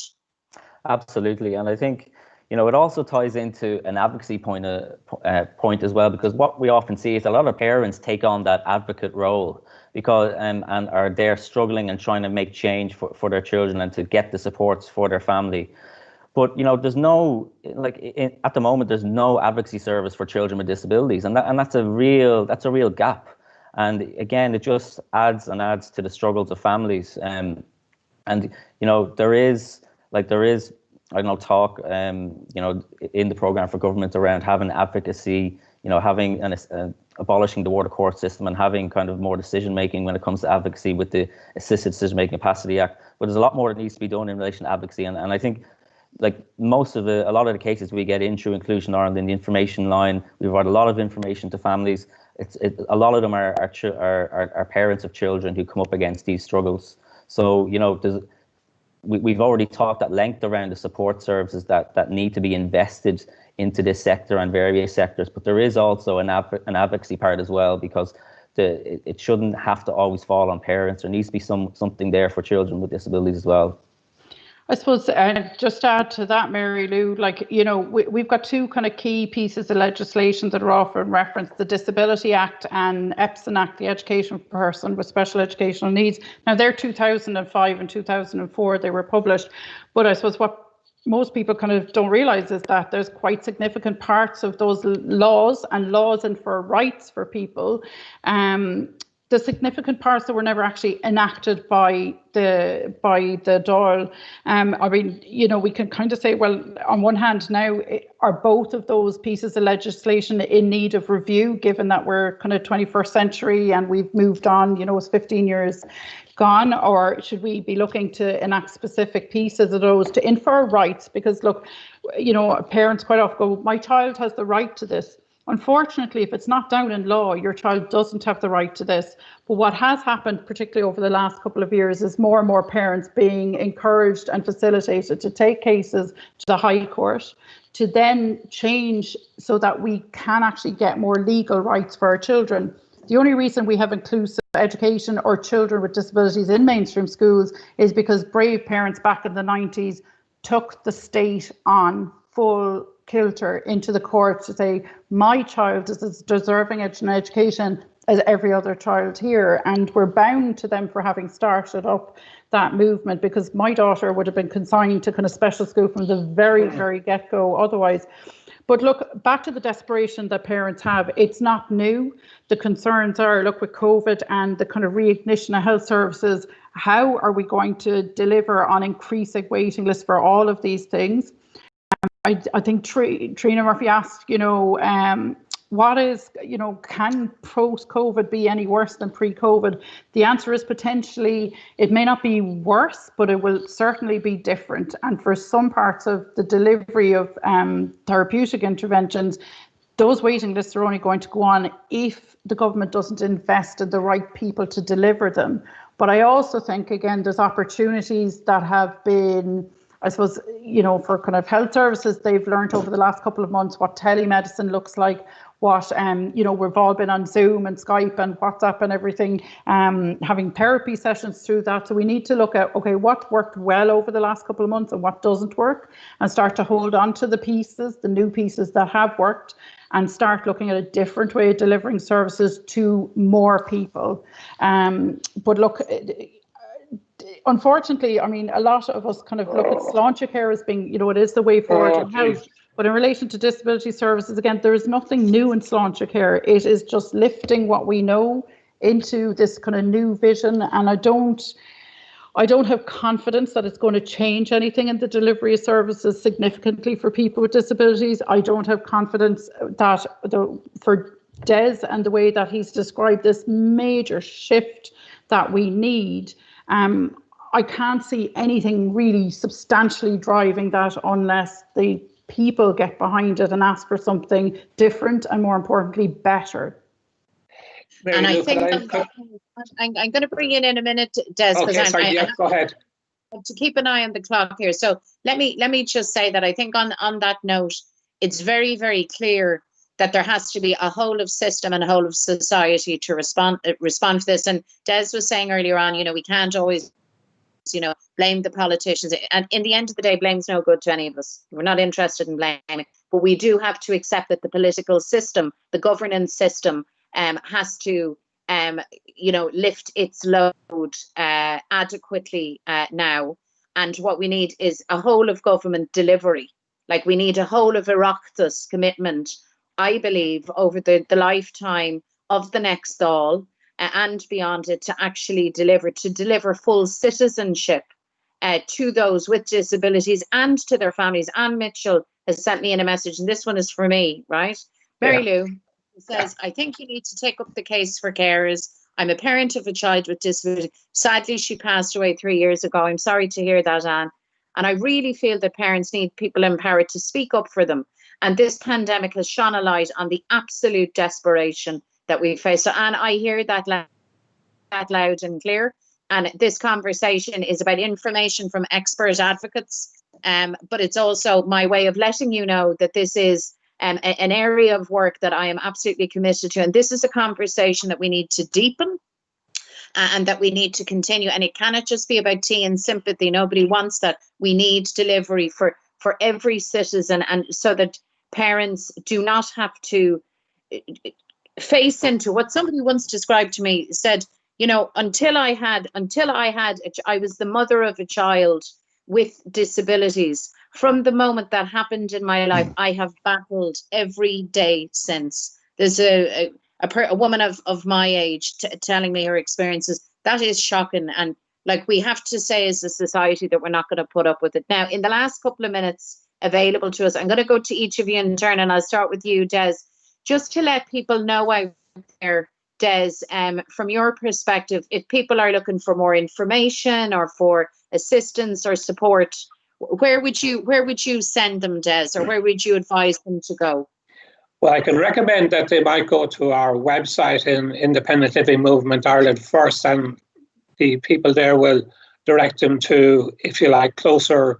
Absolutely. And I think, it also ties into an advocacy point as well, because what we often see is a lot of parents take on that advocate role because and are there struggling and trying to make change for their children and to get the supports for their family. But there's no at the moment there's no advocacy service for children with disabilities, and that's a real gap. And again, it just adds and adds to the struggles of families. And there is talk in the program for government around having advocacy, having abolishing the Water Court system and having kind of more decision making when it comes to advocacy with the Assisted Decision Making Capacity Act. But there's a lot more that needs to be done in relation to advocacy, and I think a lot of the cases we get in through Inclusion Ireland in the information line, we provide a lot of information to families. A lot of them are parents of children who come up against these struggles. So we've already talked at length around the support services that need to be invested into this sector and various sectors, but there is also an advocacy part as well, because it shouldn't have to always fall on parents. There needs to be something there for children with disabilities as well. I suppose just to add to that, Mary Lou, we've got two kind of key pieces of legislation that are often referenced: the Disability Act and EPSN Act, the Education for Person with Special Educational Needs. Now, they're 2005 and 2004, they were published. But I suppose what most people kind of don't realize is that there's quite significant parts of those laws and for rights for people, the significant parts that were never actually enacted by the Dáil. I mean, you know, we can kind of say, well, on one hand now, are both of those pieces of legislation in need of review, given that we're kind of 21st century and we've moved on, you know, it's 15 years gone, or should we be looking to enact specific pieces of those to infer rights? Because look, you know, parents quite often go, my child has the right to this. Unfortunately, if it's not down in law, your child doesn't have the right to this. But what has happened, particularly over the last couple of years, is more and more parents being encouraged and facilitated to take cases to the High Court, to then change so that we can actually get more legal rights for our children. The only reason we have inclusive education or children with disabilities in mainstream schools is because brave parents back in the 90s took the state on full kilter into the court to say, my child is as deserving an education as every other child here. And we're bound to them for having started up that movement, because my daughter would have been consigned to kind of special school from the very get-go otherwise. But look, back to the desperation that parents have, it's not new. The concerns are, look, with COVID and the kind of reignition of health services, how are we going to deliver on increasing waiting lists for all of these things? I think Trina Murphy asked, you know, what is, you know, can post-COVID be any worse than pre-COVID? The answer is potentially, it may not be worse, but it will certainly be different. And for some parts of the delivery of therapeutic interventions, those waiting lists are only going to go on if the government doesn't invest in the right people to deliver them. But I also think, again, there's opportunities that have been, I suppose, you know, for kind of health services, they've learned over the last couple of months what telemedicine looks like, what, you know, we've all been on Zoom and Skype and WhatsApp and everything, having therapy sessions through that. So we need to look at, okay, what worked well over the last couple of months and what doesn't work, and start to hold on to the pieces, the new pieces that have worked, and start looking at a different way of delivering services to more people. But look, unfortunately, I mean, a lot of us kind of look at sláinte care as being, you know, it is the way forward in health. But in relation to disability services, again, there is nothing new in sláinte care. It is just lifting what we know into this kind of new vision. And I don't have confidence that it's going to change anything in the delivery of services significantly for people with disabilities. I don't have confidence that for Des and the way that he's described this major shift that we need, I can't see anything really substantially driving that unless the people get behind it and ask for something different and, more importantly, better. And I think I'm going to bring in a minute, Des, because go ahead. To keep an eye on the clock here. So let me just say that I think on that note, it's very, very clear that there has to be a whole of system and a whole of society to respond to this. And Des was saying earlier on, you know, we can't always, you know, blame the politicians. And in the end of the day, blame's no good to any of us. We're not interested in blaming. But we do have to accept that the political system, the governance system, has to, you know, lift its load adequately now. And what we need is a whole of government delivery. Like, we need a whole of Oireachtas commitment, I believe, over the lifetime of the next Dáil and beyond it, to actually deliver full citizenship to those with disabilities and to their families. Anne Mitchell has sent me in a message, and this one is for me, right? Mary Lou says, I think you need to take up the case for carers. I'm a parent of a child with disability. Sadly, she passed away 3 years ago. I'm sorry to hear that, Anne. And I really feel that parents need people empowered to speak up for them. And this pandemic has shone a light on the absolute desperation that we face. So, Anne, I hear that loud and clear. And this conversation is about information from expert advocates. But it's also my way of letting you know that this is an area of work that I am absolutely committed to. And this is a conversation that we need to deepen and that we need to continue. And it cannot just be about tea and sympathy. Nobody wants that. We need delivery for every citizen, and so that parents do not have to face into what somebody once described to me, said, you know, I was the mother of a child with disabilities from the moment that happened in my life, I have battled every day since. There's a woman of my age telling me her experiences. That is shocking. And like, we have to say as a society that we're not going to put up with it. Now, in the last couple of minutes available to us, I'm going to go to each of you in turn, and I'll start with you, Des, just to let people know out there, Des, from your perspective, if people are looking for more information or for assistance or support, where would you send them, Des, or where would you advise them to go? Well, I can recommend that they might go to our website in Independent Living Movement Ireland first, and the people there will direct them to, if you like, closer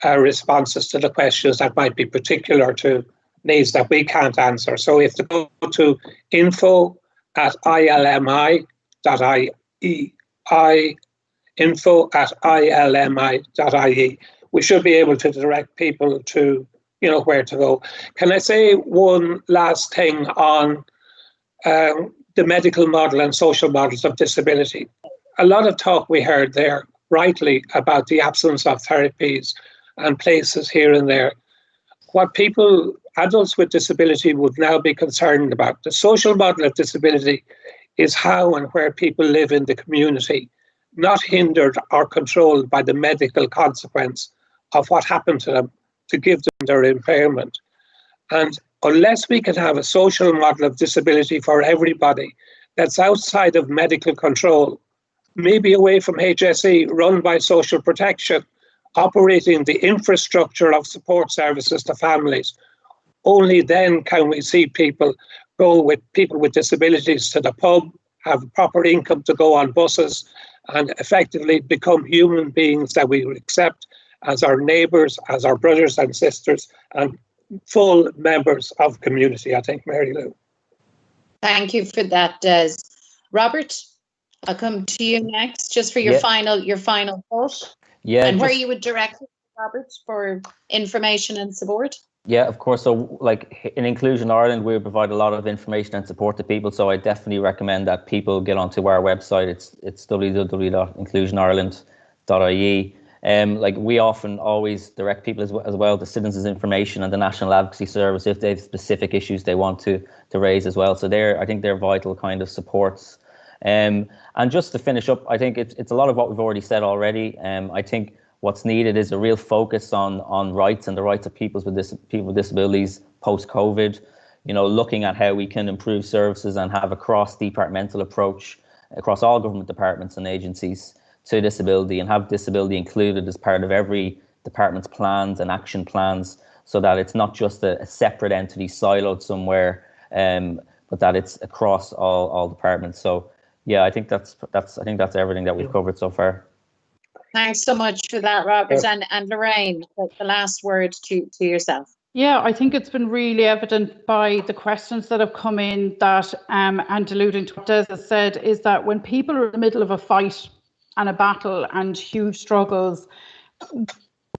responses to the questions that might be particular to needs that we can't answer. So if they go to info@ilmi.ie, info@ilmi.ie, we should be able to direct people to, where to go. Can I say one last thing on the medical model and social models of disability? A lot of talk we heard there, rightly, about the absence of therapies and places here and there. What adults with disability would now be concerned about, the social model of disability, is how and where people live in the community, not hindered or controlled by the medical consequence of what happened to them to give them their impairment. And unless we can have a social model of disability for everybody that's outside of medical control, maybe away from HSE, run by social protection, operating the infrastructure of support services to families, only then can we see people go with people with disabilities to the pub, have proper income to go on buses, and effectively become human beings that we accept as our neighbours, as our brothers and sisters, and full members of community, I think, Mary Lou. Thank you for that, Des. Robert, I'll come to you next, just for your final thought. Yeah, and where you would direct Robert for information and support. Yeah, of course. So, like in Inclusion Ireland, we provide a lot of information and support to people. So, I definitely recommend that people get onto our website. It's www.inclusionireland.ie. Like, we often always direct people as well to Citizens Information and the National Advocacy Service if they have specific issues they want to raise as well. So I think they're vital kind of supports. And just to finish up, I think it's a lot of what we've already said already. I think what's needed is a real focus on rights and the rights of people with disabilities post-COVID. Looking at how we can improve services and have a cross-departmental approach across all government departments and agencies to disability, and have disability included as part of every department's plans and action plans, so that it's not just a separate entity siloed somewhere, but that it's across all departments. So yeah, I think that's everything that we've covered so far. Thanks so much for that, Robert. And Lorraine, the last word to yourself. Yeah, I think it's been really evident by the questions that have come in that, and alluding to what Des has said, is that when people are in the middle of a fight and a battle and huge struggles,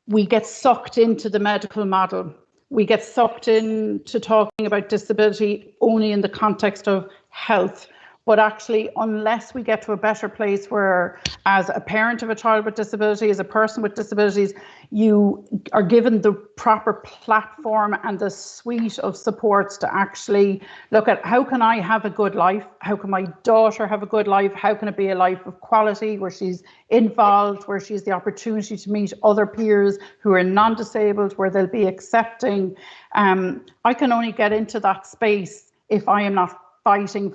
we get sucked into the medical model. We get sucked into talking about disability only in the context of health. But actually, unless we get to a better place where, as a parent of a child with disability, as a person with disabilities, you are given the proper platform and the suite of supports to actually look at, how can I have a good life? How can my daughter have a good life? How can it be a life of quality where she's involved, where she has the opportunity to meet other peers who are non-disabled, where they'll be accepting? I can only get into that space if I am not fighting.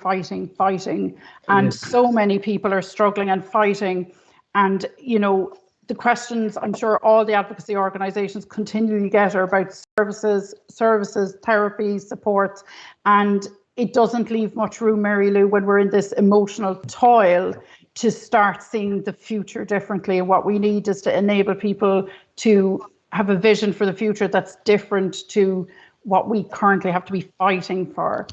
And so many people are struggling and fighting. And, the questions I'm sure all the advocacy organisations continually get are about services, therapies, supports. And it doesn't leave much room, Mary Lou, when we're in this emotional toil, to start seeing the future differently. And what we need is to enable people to have a vision for the future that's different to what we currently have to be fighting for.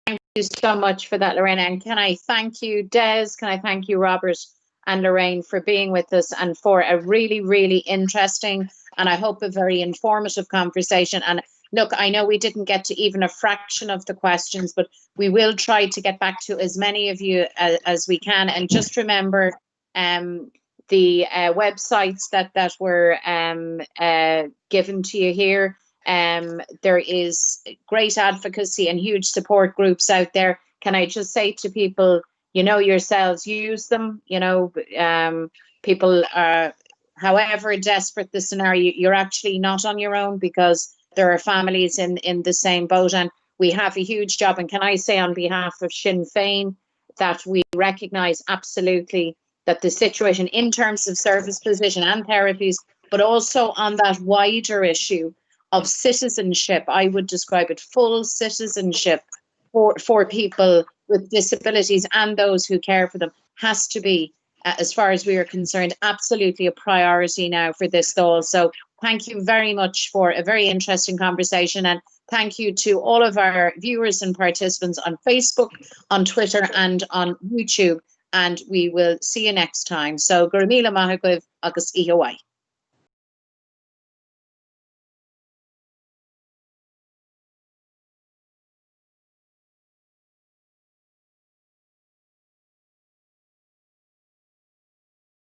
Thank you so much for that, Lorraine. And can I thank you, Des? Can I thank you, Robert and Lorraine, for being with us and for a really, really interesting and I hope a very informative conversation. And look, I know we didn't get to even a fraction of the questions, but we will try to get back to as many of you as we can. And just remember, the websites that were given to you here. There is great advocacy and huge support groups out there. Can I just say to people, you know yourselves, use them. You know, people are, however desperate the scenario, you're actually not on your own, because there are families in the same boat, and we have a huge job. And can I say on behalf of Sinn Féin that we recognise absolutely that the situation in terms of service provision and therapies, but also on that wider issue of citizenship, I would describe it full citizenship for people with disabilities and those who care for them, has to be, as far as we are concerned, absolutely a priority now for this Dáil. So thank you very much for a very interesting conversation, and thank you to all of our viewers and participants on Facebook, on Twitter and on YouTube, and we will see you next time. So Gurmila Mahagwiv agus Ihawai.